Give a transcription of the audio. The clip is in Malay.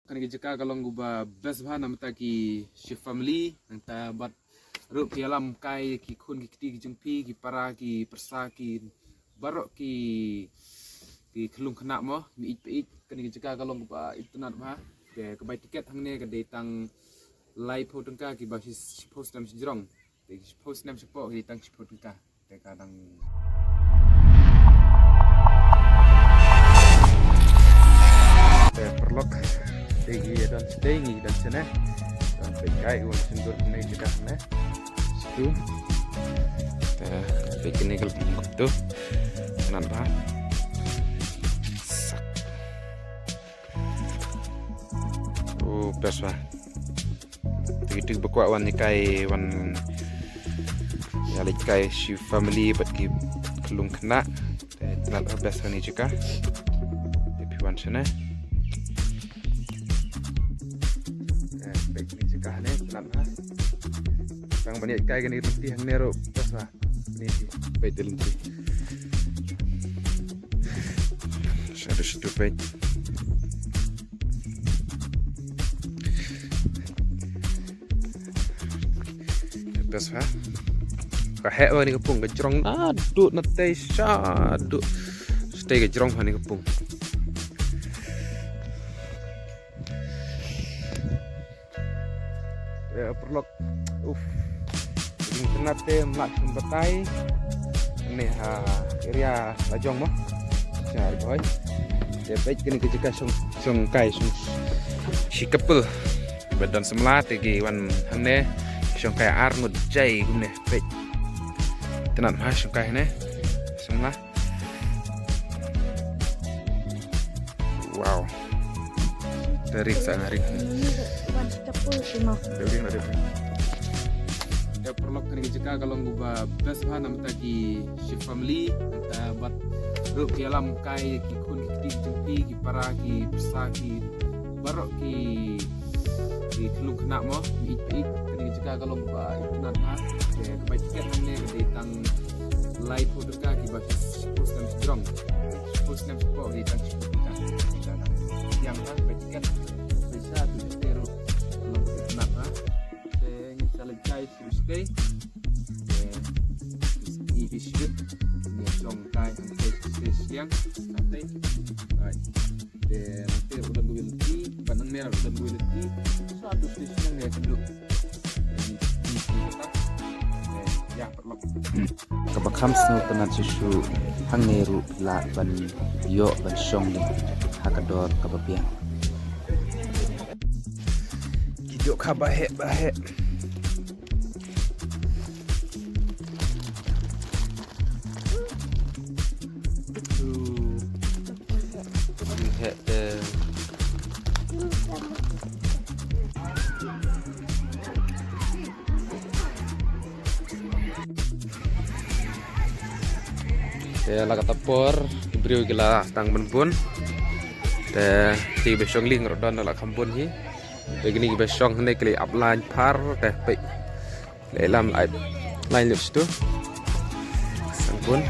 kan jika kalau gua best bah namta ki shi family nanta bat rup ki alam kai ki khun ki kiti ki jengpi ki para ki persa ki barok ki kelung kena mo mi it kan jika kalau gua internet bah ke kebai tiket hangne ke datang live ho tengka ki basis post nam sejrong de post nam sepo ki tang sepo tengka de kadang perlok tinggi dan sana dan pekai uang sendur ini juga ne situ pekai ini kalau waktu kenapa oh best lah begitu berkuat wan kai wan ya kai si family but ki kelung kena kenapa best ini juga tapi wan sana kahne kenapa bang banyak kai kan itu hang nero pas lah ini baik telenti satu stupid pas ha kahek ni kepung gejrong aduk nate syaduk stay gejrong ni kepung perlok internet melak betai ini area lajong mah cari boy dia baik kini ketika song kai si couple badan semla tegi wan hangne song kai ar ngud jai gumne baik tenan mah song kai ne semla wow dari sehari ya perlu kan jika kalau gua best bah namta ki shi family nanta bat rup ki alam kai ki kun ki jengpi ki para ki persa ki barok ki kelung kena mo it kan jika kalau gua internet ha ke kebai tiket ne ke datang live ho dekat ki basis post nam strong post nam support di tang yang kan kebai tiket bisa tu zero kalau internet ha kai stay ini shoot ni song kai stay siang nanti nanti udah gue lagi banang merah udah gue lagi satu siang ya duduk ya perlu kabakam snow penat susu hangeru la ban yo ban song ni hakador kabapian hidup kabahe bahe saya laga tapor beriu gila tang benpun te ti besong ling rodon la kampun hi begini besong ne kli upline par te pe le lam line lips tu sangpun